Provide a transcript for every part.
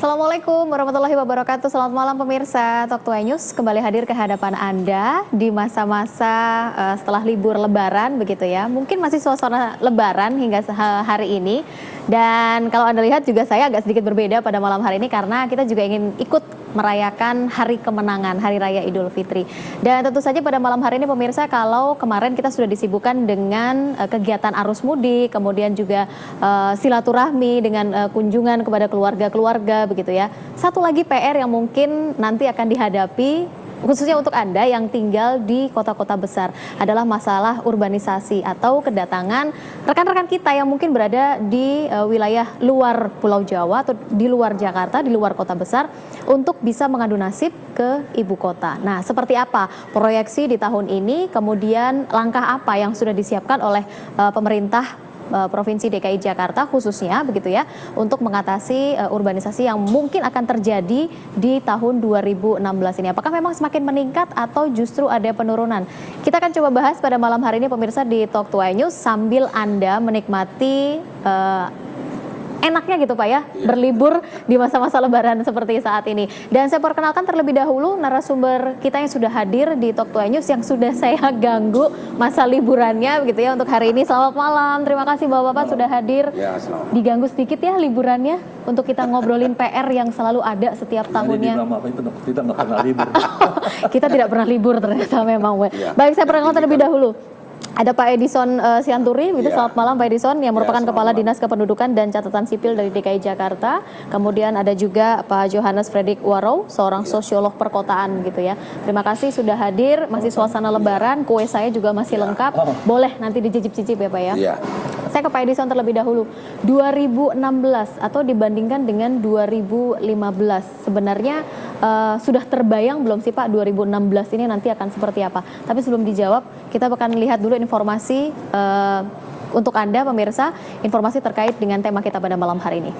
Assalamualaikum warahmatullahi wabarakatuh. Selamat malam pemirsa Talk to News, kembali hadir ke hadapan Anda di masa-masa setelah libur Lebaran begitu ya. Mungkin masih suasana Lebaran hingga hari ini. Dan kalau Anda lihat juga saya agak sedikit berbeda pada malam hari ini karena kita juga ingin ikut merayakan hari kemenangan, Hari Raya Idul Fitri. Dan tentu saja pada malam hari ini pemirsa, kalau kemarin kita sudah disibukkan dengan kegiatan arus mudik, kemudian juga silaturahmi dengan kunjungan kepada keluarga-keluarga begitu ya. Satu lagi PR yang mungkin nanti akan dihadapi khususnya untuk Anda yang tinggal di kota-kota besar adalah masalah urbanisasi atau kedatangan rekan-rekan kita yang mungkin berada di wilayah luar Pulau Jawa atau di luar Jakarta, di luar kota besar untuk bisa mengadu nasib ke ibu kota. Nah, seperti apa proyeksi di tahun ini, kemudian langkah apa yang sudah disiapkan oleh pemerintah Provinsi DKI Jakarta khususnya begitu ya untuk mengatasi urbanisasi yang mungkin akan terjadi di tahun 2016 ini. Apakah memang semakin meningkat atau justru ada penurunan? Kita akan coba bahas pada malam hari ini pemirsa di Talk to News sambil Anda menikmati enaknya gitu Pak ya, berlibur di masa-masa Lebaran seperti saat ini. Dan saya perkenalkan terlebih dahulu narasumber kita yang sudah hadir di Talk to News yang sudah saya ganggu masa liburannya begitu ya untuk hari ini. Selamat malam, terima kasih Bapak-Bapak sudah hadir. Ya, diganggu sedikit ya liburannya untuk kita ngobrolin PR yang selalu ada setiap tahunnya. Kita nggak pernah libur. Kita tidak pernah libur ternyata memang. Ya. Baik, saya perkenalkan terlebih dahulu. Ada Pak Edison Sianturi, gitu. Selamat malam Pak Edison, yang merupakan Kepala Dinas Kependudukan dan Catatan Sipil dari DKI Jakarta. Kemudian ada juga Pak Johannes Fredrik Warrow, seorang sosiolog perkotaan gitu ya. Terima kasih sudah hadir, masih suasana Lebaran, kue saya juga masih lengkap. Boleh nanti dicicip-cicip ya Pak ya. Saya ke Pak Edison terlebih dahulu. 2016 atau dibandingkan dengan 2015, sebenarnya sudah terbayang belum sih Pak 2016 ini nanti akan seperti apa? Tapi sebelum dijawab, kita akan lihat dulu informasi untuk Anda pemirsa, informasi terkait dengan tema kita pada malam hari ini.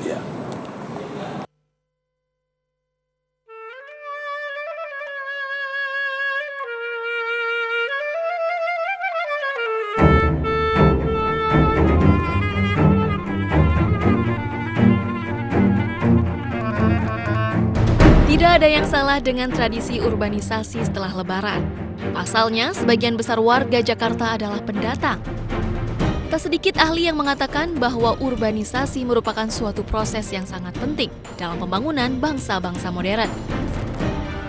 Tidak ada yang salah dengan tradisi urbanisasi setelah Lebaran. Pasalnya, sebagian besar warga Jakarta adalah pendatang. Tak sedikit ahli yang mengatakan bahwa urbanisasi merupakan suatu proses yang sangat penting dalam pembangunan bangsa-bangsa modern.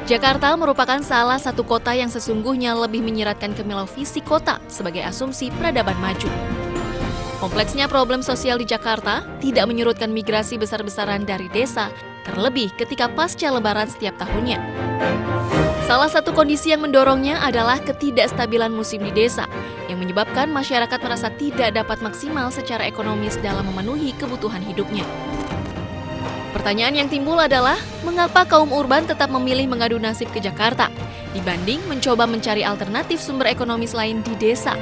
Jakarta merupakan salah satu kota yang sesungguhnya lebih menyiratkan kemilau visi kota sebagai asumsi peradaban maju. Kompleksnya problem sosial di Jakarta tidak menyurutkan migrasi besar-besaran dari desa, terlebih ketika pasca Lebaran setiap tahunnya. Salah satu kondisi yang mendorongnya adalah ketidakstabilan musim di desa, yang menyebabkan masyarakat merasa tidak dapat maksimal secara ekonomis dalam memenuhi kebutuhan hidupnya. Pertanyaan yang timbul adalah, mengapa kaum urban tetap memilih mengadu nasib ke Jakarta, dibanding mencoba mencari alternatif sumber ekonomis lain di desa?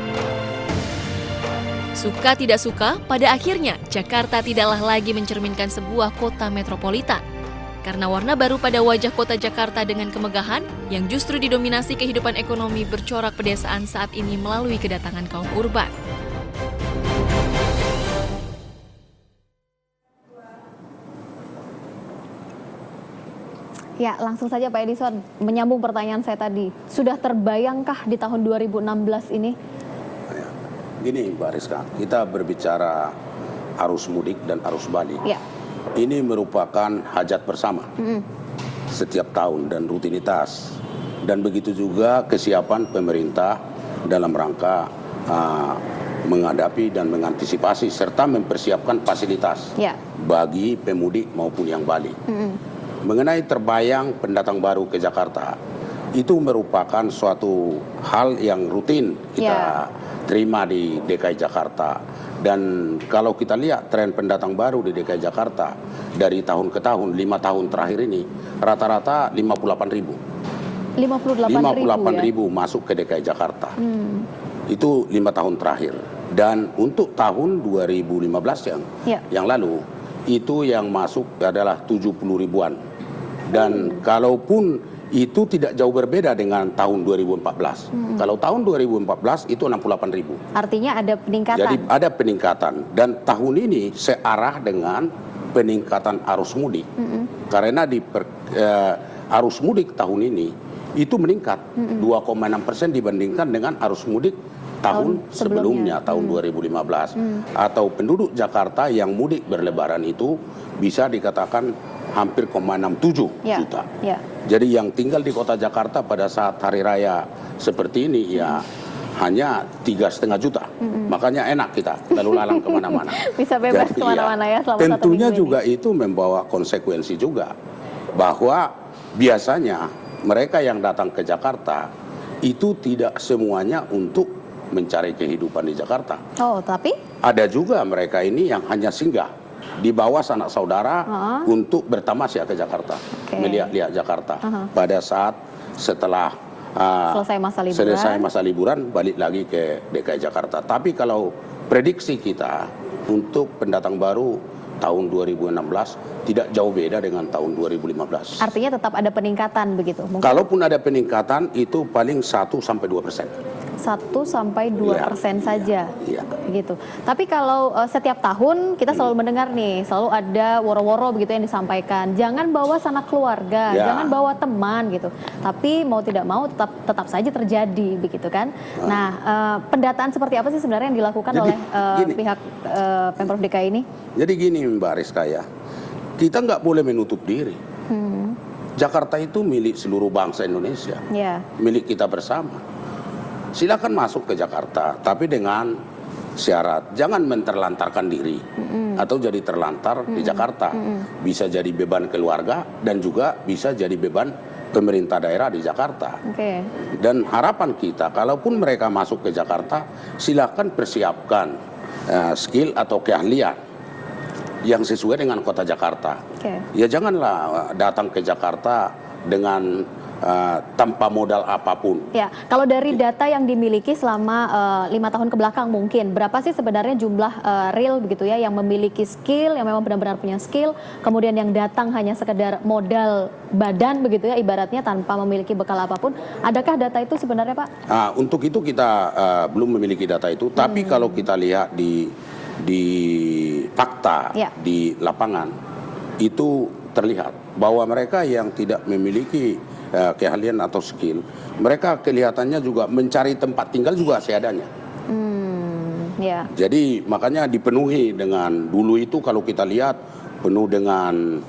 Suka tidak suka, pada akhirnya Jakarta tidaklah lagi mencerminkan sebuah kota metropolitan. Karena warna baru pada wajah kota Jakarta dengan kemegahan yang justru didominasi kehidupan ekonomi bercorak pedesaan saat ini melalui kedatangan kaum urban. Ya, langsung saja Pak Edison, menyambung pertanyaan saya tadi. Sudah terbayangkah di tahun 2016 ini? Gini Mbak Rizka, kita berbicara arus mudik dan arus balik. Ya. Ini merupakan hajat bersama setiap tahun dan rutinitas. Dan begitu juga kesiapan pemerintah dalam rangka menghadapi dan mengantisipasi serta mempersiapkan fasilitas bagi pemudik maupun yang balik. Mengenai terbayang pendatang baru ke Jakarta, itu merupakan suatu hal yang rutin kita terima di DKI Jakarta. Dan kalau kita lihat tren pendatang baru di DKI Jakarta dari tahun ke tahun, 5 tahun terakhir ini, rata-rata 58.000. 58.000 masuk ke DKI Jakarta. Itu 5 tahun terakhir. Dan untuk tahun 2015 yang lalu, itu yang masuk adalah 70 ribuan. Dan kalaupun itu tidak jauh berbeda dengan tahun 2014. Kalau tahun 2014 itu 68.000. Artinya ada peningkatan. Jadi ada peningkatan. Dan tahun ini searah dengan peningkatan arus mudik. Karena di arus mudik tahun ini itu meningkat 2,6% dibandingkan dengan arus mudik tahun sebelumnya, tahun 2015. Atau penduduk Jakarta yang mudik berlebaran itu bisa dikatakan hampir 0,67 juta. Jadi yang tinggal di kota Jakarta pada saat hari raya seperti ini ya hanya 3,5 juta. Makanya enak kita lalu lalang kemana-mana. Bisa bebas kemana-mana ya selama tentunya 1 minggu juga ini. itu membawa konsekuensi juga bahwa biasanya mereka yang datang ke Jakarta itu tidak semuanya untuk mencari kehidupan di Jakarta. Oh, tapi ada juga mereka ini yang hanya singgah di bawah sanak saudara untuk bertamasya ke Jakarta, melihat-lihat Jakarta pada saat setelah selesai masa liburan balik lagi ke DKI Jakarta. Tapi kalau prediksi kita untuk pendatang baru tahun 2016 tidak jauh beda dengan tahun 2015. Artinya tetap ada peningkatan begitu? Mungkin? Kalaupun ada peningkatan itu paling 1-2%. 1-2% saja, begitu. Tapi kalau setiap tahun kita selalu mendengar nih, selalu ada woro-woro begitu yang disampaikan. Jangan bawa sanak keluarga, jangan bawa teman gitu. Tapi mau tidak mau tetap saja terjadi begitu kan. Nah, pendataan seperti apa sih sebenarnya yang dilakukan oleh pihak Pemprov DKI ini? Jadi gini Mbak Rizka ya, kita nggak boleh menutup diri. Jakarta itu milik seluruh bangsa Indonesia, milik kita bersama. Silakan masuk ke Jakarta, tapi dengan syarat jangan menterlantarkan diri atau jadi terlantar di Jakarta. Bisa jadi beban keluarga dan juga bisa jadi beban pemerintah daerah di Jakarta. Dan harapan kita, kalaupun mereka masuk ke Jakarta, silakan persiapkan skill atau keahlian yang sesuai dengan kota Jakarta. Ya janganlah datang ke Jakarta dengan tanpa modal apapun. Ya, kalau dari data yang dimiliki selama 5 tahun ke belakang mungkin, berapa sih sebenarnya jumlah real begitu ya yang memiliki skill, yang memang benar-benar punya skill, kemudian yang datang hanya sekedar modal badan begitu ya, ibaratnya tanpa memiliki bekal apapun. Adakah data itu sebenarnya Pak? Untuk itu kita belum memiliki data itu, tapi kalau kita lihat di fakta, di lapangan, itu terlihat bahwa mereka yang tidak memiliki keahlian atau skill, mereka kelihatannya juga mencari tempat tinggal juga seadanya. Jadi makanya dipenuhi dengan, dulu itu kalau kita lihat penuh dengan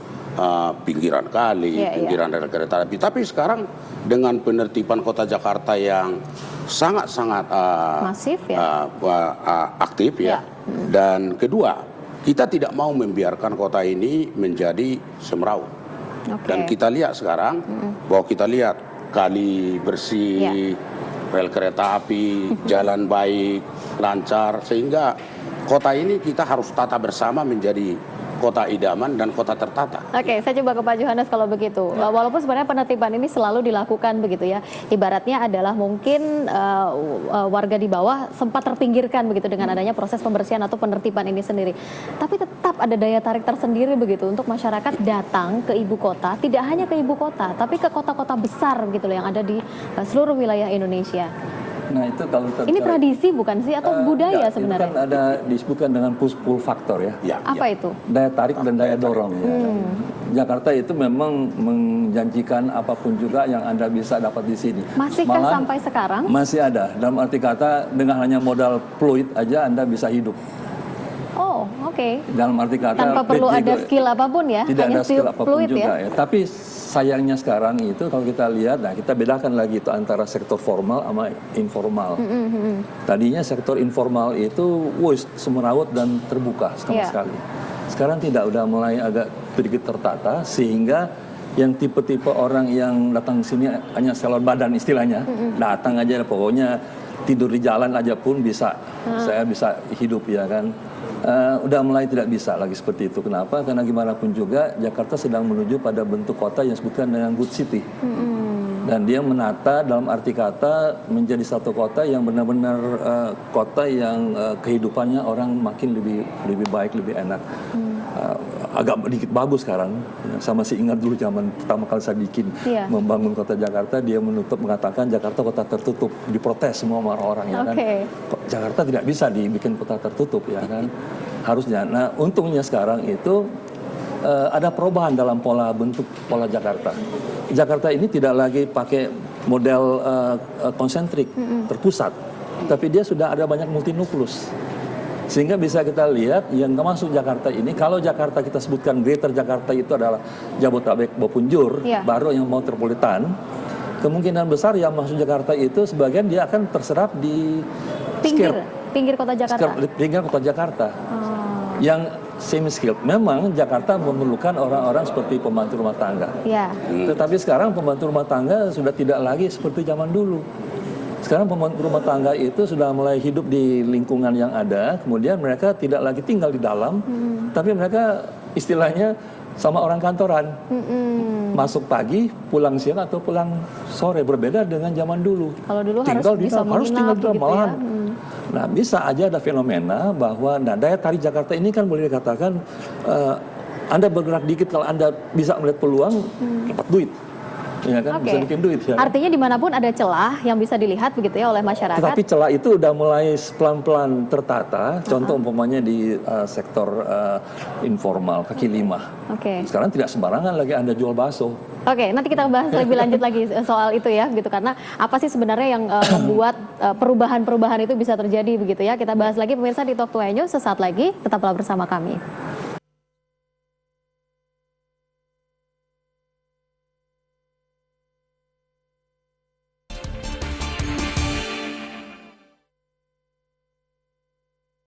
pinggiran kali, pinggiran rel kereta api. Tapi sekarang dengan penertiban kota Jakarta yang sangat-sangat masif aktif dan kedua, kita tidak mau membiarkan kota ini menjadi semeraut. Dan kita lihat sekarang bahwa kita lihat kali bersih, rel kereta api, jalan baik, lancar, sehingga kota ini kita harus tata bersama menjadi kota idaman dan kota tertata. Oke, saya coba ke Pak Johannes kalau begitu. Walaupun sebenarnya penertiban ini selalu dilakukan begitu ya. Ibaratnya adalah mungkin warga di bawah sempat terpinggirkan begitu dengan adanya proses pembersihan atau penertiban ini sendiri. Tapi tetap ada daya tarik tersendiri begitu untuk masyarakat datang ke ibu kota, tidak hanya ke ibu kota, tapi ke kota-kota besar begitu loh yang ada di seluruh wilayah Indonesia. Nah itu kalau ini tradisi bukan sih atau budaya sebenarnya? Itu kan ada disebutkan dengan pull factor ya. Apa itu? Daya tarik dan daya dorong ya. Jakarta itu memang menjanjikan apapun juga yang Anda bisa dapat di sini. Masihkah sampai sekarang? Masih ada. Dalam arti kata dengan hanya modal fluid aja Anda bisa hidup. Oh, Dalam arti kata tanpa perlu ada skill apapun ya. Tidak hanya ada skill apapun juga ya. Tapi sayangnya sekarang itu kalau kita lihat, nah kita bedakan lagi itu antara sektor formal sama informal. Tadinya sektor informal itu semeraut dan terbuka sama sekali. Sekarang tidak, udah mulai agak sedikit tertata sehingga yang tipe-tipe orang yang datang ke sini hanya salon badan istilahnya, datang aja pokoknya tidur di jalan aja pun bisa, saya bisa hidup ya kan. Udah mulai tidak bisa lagi seperti itu. Kenapa? Karena gimana pun juga Jakarta sedang menuju pada bentuk kota yang disebutkan dengan good city. Dan dia menata dalam arti kata menjadi satu kota yang benar-benar kota yang kehidupannya orang makin lebih baik, lebih enak. Agak sedikit bagus sekarang. Sama si ingat dulu zaman pertama kali saya bikin membangun kota Jakarta, dia mengatakan Jakarta kota tertutup, diprotes semua orang-orang ya kan. Jakarta tidak bisa dibikin kota tertutup ya kan. Harusnya. Nah, untungnya sekarang itu ada perubahan dalam bentuk pola Jakarta. Jakarta ini tidak lagi pakai model konsentrik, terpusat, tapi dia sudah ada banyak multinuklus. Sehingga bisa kita lihat yang masuk Jakarta ini, kalau Jakarta kita sebutkan Greater Jakarta itu adalah Jabodetabek maupun Jur, baru yang metropolitan, kemungkinan besar yang masuk Jakarta itu sebagian dia akan terserap di pinggir kota Jakarta. Pinggir kota Jakarta. Yang semi skilled. Memang Jakarta memerlukan orang-orang seperti pembantu rumah tangga. Tetapi sekarang pembantu rumah tangga sudah tidak lagi seperti zaman dulu. Sekarang pembantu rumah tangga itu sudah mulai hidup di lingkungan yang ada, kemudian mereka tidak lagi tinggal di dalam, tapi mereka istilahnya sama orang kantoran. Masuk pagi, pulang siang atau pulang sore, berbeda dengan zaman dulu. Kalau dulu tinggal harus tinggal di dalam malahan. Nah, bisa aja ada fenomena bahwa daya tarik Jakarta ini kan boleh dikatakan Anda bergerak dikit, kalau Anda bisa melihat peluang, dapat duit. Ya kan, bisa bikin duit. Ya kan? Artinya dimanapun ada celah yang bisa dilihat begitu ya oleh masyarakat. Tetapi celah itu udah mulai pelan-pelan tertata. Contoh umpamanya di sektor informal, kaki lima. Sekarang tidak sembarangan lagi Anda jual bakso. Nanti kita bahas lebih lanjut lagi soal itu ya, gitu. Karena apa sih sebenarnya yang membuat perubahan-perubahan itu bisa terjadi begitu ya? Kita bahas lagi pemirsa di Talk to News sesaat lagi. Tetaplah bersama kami.